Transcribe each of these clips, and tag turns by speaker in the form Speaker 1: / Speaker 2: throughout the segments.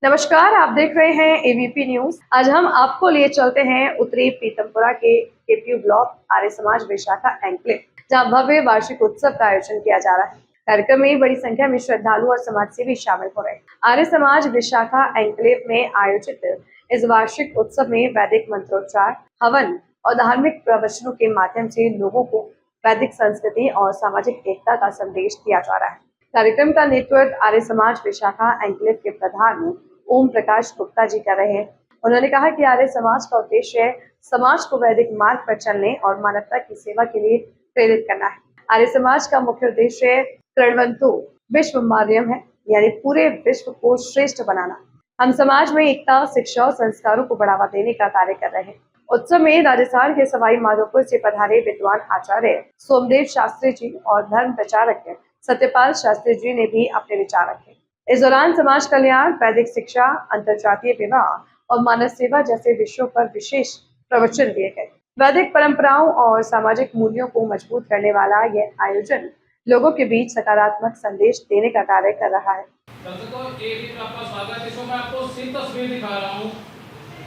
Speaker 1: नमस्कार, आप देख रहे हैं एबीपी न्यूज। आज हम आपको लिए चलते हैं उत्तरी पीतमपुरा के KPU block Arya Samaj Vishakha enclave, जहां भव्य वार्षिक उत्सव का आयोजन किया जा रहा है। कार्यक्रम में बड़ी संख्या में श्रद्धालु और समाजसेवी शामिल हो रहे हैं। आर्य समाज विशाखा एन्क्लेव में आयोजित इस वार्षिक उत्सव में वैदिक मंत्रोच्चार, हवन और धार्मिक प्रवचनों के माध्यम से लोगों को वैदिक संस्कृति और सामाजिक एकता का संदेश दिया जा रहा है। कार्यक्रम का नेतृत्व आर्य समाज विशाखा एन्क्लेव के प्रधान ओम प्रकाश गुप्ता जी कर रहे हैं। उन्होंने कहा कि आर्य समाज का उद्देश्य है समाज को वैदिक मार्ग पर चलने और मानवता की सेवा के लिए प्रेरित करना है। आर्य समाज का मुख्य उद्देश्य कृण्वन्तो विश्वमार्यम है, यानी पूरे विश्व को श्रेष्ठ बनाना। हम समाज में एकता, शिक्षा और संस्कारों को बढ़ावा देने का कार्य कर रहे हैं। उत्सव में राजस्थान के सवाई माधोपुर से पधारे विद्वान आचार्य सोमदेव शास्त्री जी और धर्म प्रचारक सत्यपाल शास्त्री जी ने भी अपने विचार रखे। इस दौरान समाज कल्याण, वैदिक शिक्षा, अंतरजातीय विवाह और मानव सेवा जैसे विषयों पर विशेष प्रवचन दिए गए। वैदिक परंपराओं और सामाजिक मूल्यों को मजबूत करने वाला यह आयोजन लोगों के बीच सकारात्मक संदेश देने का कार्य कर रहा है।
Speaker 2: दर्शकों, एक आपका स्वागत है। इसमें मैं आपको सिर्फ तस्वीर दिखा रहा हूँ।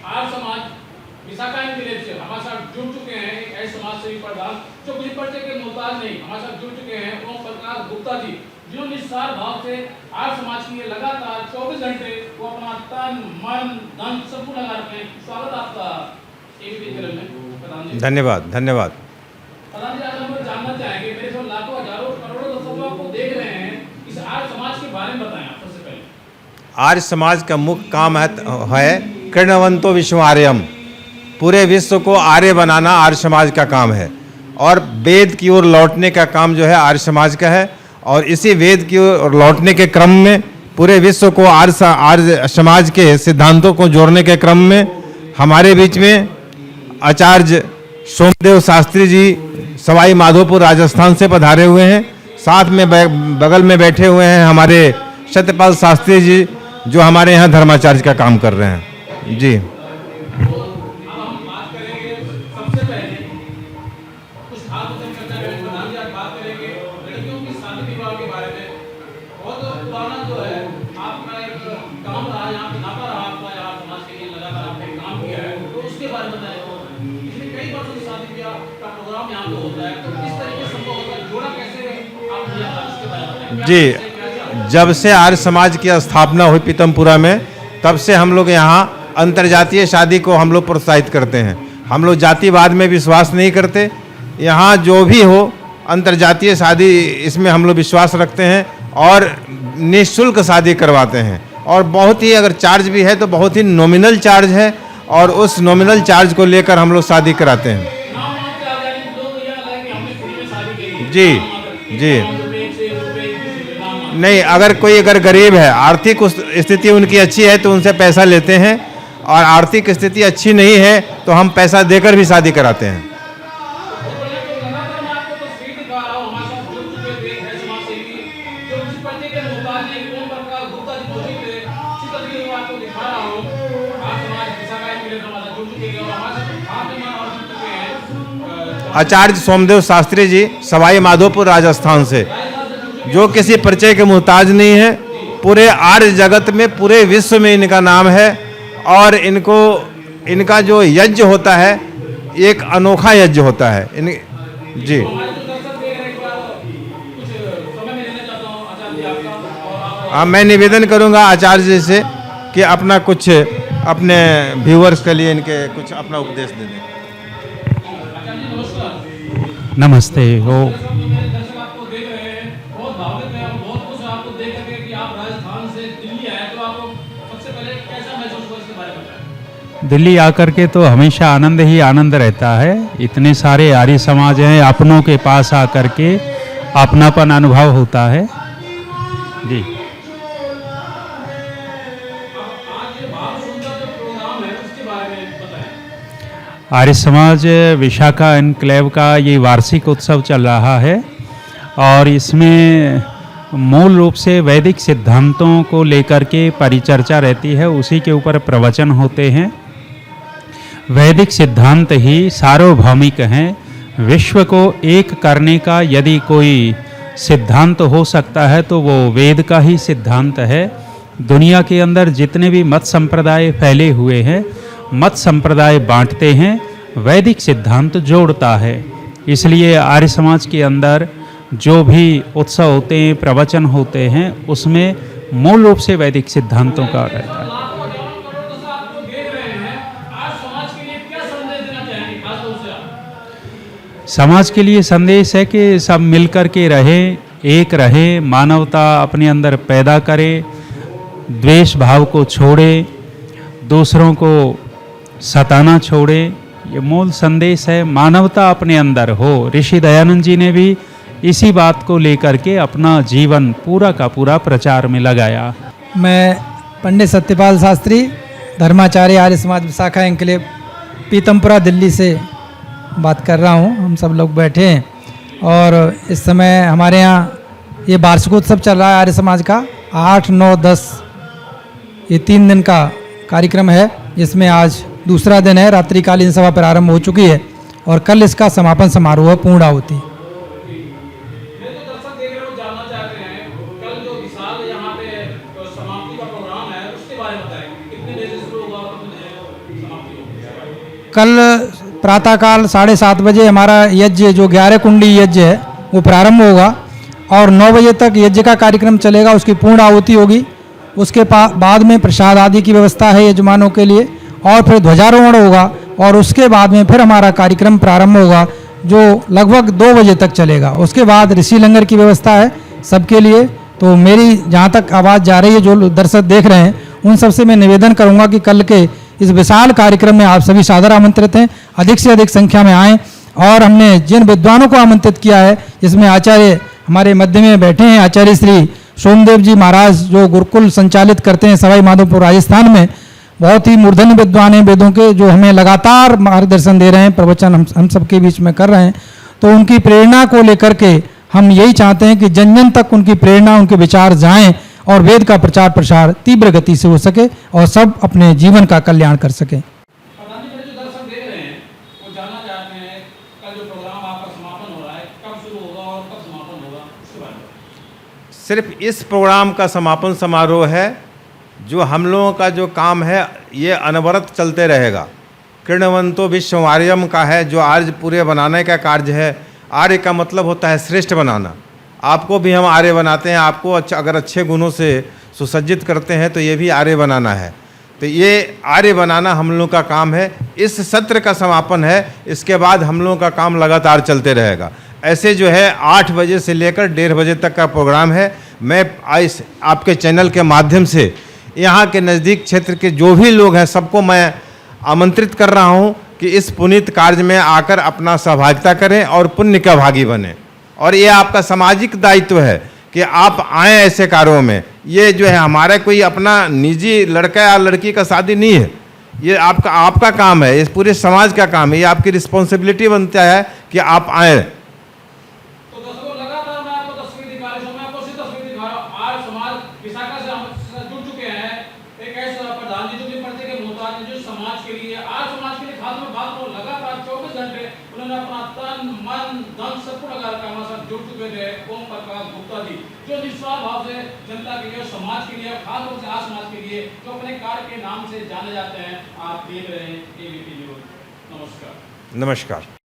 Speaker 2: आर्य समाज विशाखा एन्क्लेव से हमारे साथ जुड़ चुके हैं एक ऐसे समाज सेवी प्रधान जो किसी परिचय के मोहताज नहीं, हमारे साथ जुड़ चुके हैं ओम प्रकाश गुप्ता जी, जो निस्वार्थ भाव से आर्य समाज के लिए लगातार 24 घंटे वो अपना तन, मन, धन सब लगा रहे हैं। स्वागत आपका एबीपी चैनल में प्रधान जी।
Speaker 3: धन्यवाद धन्यवाद।
Speaker 2: प्रधान जी, आज हम जानना चाहेंगे, मेरे से लाखों हजारों करोड़ों दर्शक आपको देख रहे हैं, इस आर्य समाज के बारे में बताएं आप सबसे पहले।
Speaker 3: आर्य समाज का मुख्य काम है कृण्वन्तो विश्वमार्यम, पूरे विश्व को आर्य बनाना आर्य समाज का काम है। और वेद की ओर लौटने का काम जो है आर्य समाज का है। और इसी वेद की ओर लौटने के क्रम में पूरे विश्व को आर्य समाज के सिद्धांतों को जोड़ने के क्रम में हमारे बीच में आचार्य सोमदेव शास्त्री जी सवाई माधोपुर राजस्थान से पधारे हुए हैं। साथ में बगल में बैठे हुए हैं हमारे सत्यपाल शास्त्री जी, जो हमारे यहाँ धर्माचार्य का काम कर रहे हैं। जी, जी, जब से आर्य समाज की स्थापना हुई पीतमपुरा में, तब से हम लोग यहाँ अंतर्जातीय शादी को हम लोग प्रोत्साहित करते हैं। हम लोग जातिवाद में विश्वास नहीं करते। यहाँ जो भी हो अंतर्जातीय शादी, इसमें हम लोग विश्वास रखते हैं और निःशुल्क शादी करवाते हैं। और बहुत ही अगर चार्ज भी है तो बहुत ही नॉमिनल चार्ज है, और उस नॉमिनल चार्ज को लेकर हम लोग शादी कराते हैं। जी जी, नहीं, अगर गरीब है, आर्थिक स्थिति उनकी अच्छी है तो उनसे पैसा लेते हैं, और आर्थिक स्थिति अच्छी नहीं है तो हम पैसा देकर भी शादी कराते हैं। आचार्य सोमदेव शास्त्री जी सवाई माधोपुर राजस्थान से, जो किसी परिचय के मुहताज नहीं है। पूरे आर्य जगत में, पूरे विश्व में इनका नाम है। और इनका जो यज्ञ होता है एक अनोखा यज्ञ होता है। जी, मैं निवेदन करूंगा आचार्य जी से कि अपना कुछ अपने व्यूअर्स के लिए इनके कुछ अपना उपदेश दे दें।
Speaker 4: नमस्ते। हो दिल्ली आकर के तो हमेशा आनंद ही आनंद रहता है। इतने सारे आर्य समाज हैं, अपनों के पास आकर के अपनापन अनुभव होता है। जी, आर्य समाज विशाखा एन्क्लेव का ये वार्षिक उत्सव चल रहा है, और इसमें मूल रूप से वैदिक सिद्धांतों को लेकर के परिचर्चा रहती है। उसी के ऊपर प्रवचन होते हैं। वैदिक सिद्धांत ही सार्वभौमिक हैं। विश्व को एक करने का यदि कोई सिद्धांत हो सकता है तो वो वेद का ही सिद्धांत है। दुनिया के अंदर जितने भी मत संप्रदाय फैले हुए हैं, मत संप्रदाय बांटते हैं, वैदिक सिद्धांत जोड़ता है। इसलिए आर्य समाज के अंदर जो भी उत्सव होते हैं, प्रवचन होते हैं, उसमें मूल रूप से वैदिक सिद्धांतों का रहता है।
Speaker 2: लाखों जवान करोड़ों से आपको देख रहे हैं, आज समाज के लिए क्या संदेश देना चाहेंगे खास तौर से आप?
Speaker 4: समाज के लिए संदेश है कि सब मिलकर के रहें, एक रहें, मानवता अपने अंदर पैदा करें, द्वेष भाव को छोड़ें, दूसरों को सताना छोड़ें। ये मूल संदेश है, मानवता अपने अंदर हो। ऋषि दयानंद जी ने भी इसी बात को लेकर के अपना जीवन पूरा का पूरा प्रचार में लगाया।
Speaker 5: मैं पंडित सत्यपाल शास्त्री, धर्माचार्य आर्य समाज विशाखा एन्क्लेव पीतमपुरा दिल्ली से बात कर रहा हूँ। हम सब लोग बैठे हैं और इस समय हमारे यहाँ ये वार्षिकोत्सव चल रहा है आर्य समाज का। 8, 9, 10 ये 3 दिन का कार्यक्रम है, जिसमें आज दूसरा दिन है। रात्रिकालीन सभा प्रारंभ हो चुकी है और कल इसका समापन समारोह है, पूर्णाहुति।
Speaker 2: मैं जो दर्शक देख रहे हो जानना चाहते हैं, कल जो विशाल यहाँ पे समाप्ति का प्रोग्राम है उसके बारे में बताएं। कितने बजे शुरू होगा और कितने बजे समाप्ति होगी?
Speaker 5: कल प्रातःकाल 7:30 बजे हमारा यज्ञ जो 11 कुंडी यज्ञ है वो प्रारंभ होगा और 9 बजे तक यज्ञ का कार्यक्रम चलेगा, उसकी पूर्ण आहुति होगी। उसके बाद में प्रसाद आदि की व्यवस्था है यजमानों के लिए और फिर ध्वजारोहण होगा और उसके बाद में फिर हमारा कार्यक्रम प्रारंभ होगा जो लगभग 2 बजे तक चलेगा। उसके बाद ऋषि लंगर की व्यवस्था है सबके लिए। तो मेरी जहाँ तक आवाज़ जा रही है, जो दर्शक देख रहे हैं, उन सबसे मैं निवेदन करूँगा कि कल के इस विशाल कार्यक्रम में आप सभी सादर आमंत्रित हैं, अधिक से अधिक संख्या में आएँ। और हमने जिन विद्वानों को आमंत्रित किया है, जिसमें आचार्य हमारे मध्य में बैठे हैं, आचार्य श्री सोमदेव जी महाराज, जो गुरुकुल संचालित करते हैं सवाई माधोपुर राजस्थान में, बहुत ही मूर्धन्य विद्वान हैं वेदों के, जो हमें लगातार मार्गदर्शन दे रहे हैं, प्रवचन हम सबके बीच में कर रहे हैं। तो उनकी प्रेरणा को लेकर के हम यही चाहते हैं कि जन जन तक उनकी प्रेरणा, उनके विचार जाएं और वेद का प्रचार प्रसार तीव्र गति से हो सके और सब अपने जीवन का कल्याण कर सकें।
Speaker 2: प्रधान जी, मेरे जो दर्शक देख रहे हैं वो जानना चाहते हैं, कल जो प्रोग्राम आपका समापन हो रहा है कब शुरू होगा और कब समापन होगा, उसके बारे में।
Speaker 3: सिर्फ इस प्रोग्राम का समापन समारोह है। जो हम लोगों का जो काम है ये अनवरत चलते रहेगा। कृणवंतो विश्व आर्यम का है, जो आर्य पूरे बनाने का कार्य है। आर्य का मतलब होता है श्रेष्ठ बनाना। आपको भी हम आर्य बनाते हैं, आपको अगर अच्छे गुणों से सुसज्जित करते हैं तो ये भी आर्य बनाना है। तो ये आर्य बनाना हम लोगों का काम है। इस सत्र का समापन है, इसके बाद हम लोगों का काम लगातार चलते रहेगा। ऐसे जो है 8 बजे से लेकर 1:30 बजे तक का प्रोग्राम है। मैं इस आपके चैनल के माध्यम से यहाँ के नज़दीक क्षेत्र के जो भी लोग हैं सबको मैं आमंत्रित कर रहा हूँ कि इस पुनीत कार्य में आकर अपना सहभागिता करें और पुण्य का भागी बने। और ये आपका सामाजिक दायित्व है कि आप आएँ ऐसे कार्यों में। ये जो है हमारा कोई अपना निजी लड़का या लड़की का शादी नहीं है, ये आपका काम है, इस पूरे समाज का काम है। ये आपकी रिस्पॉन्सिबिलिटी बनता है कि आप आएँ।
Speaker 2: तो दर्शकों, लगातार मैं आपको तस्वीर दिखा रहा हूँ, मैं आपको सिर्फ तस्वीर दिखा रहा हूँ। आज समाज विशाखा से हम जुड़ चुके हैं। एक ऐसे प्रधान जी जो कि पर्चे के मोहताज हैं, जो समाज के लिए, आज समाज के लिए खास में बात करूँ, लगातार 24 घंटे उन्होंने अपना तन मन धन सब कुछ लगा रखा, हमारे साथ जुड़ चुके थे। ओम प्रकाश गुप्ता जी, जो निस्वार्थ भाव से जनता के लिए, समाज के लिए, खासतौर से आज समाज के लिए, जो अपने कार्य के नाम से जाने जाते हैं। आप देख रहे हैं ABP न्यूज़। नमस्कार।
Speaker 3: नमस्कार।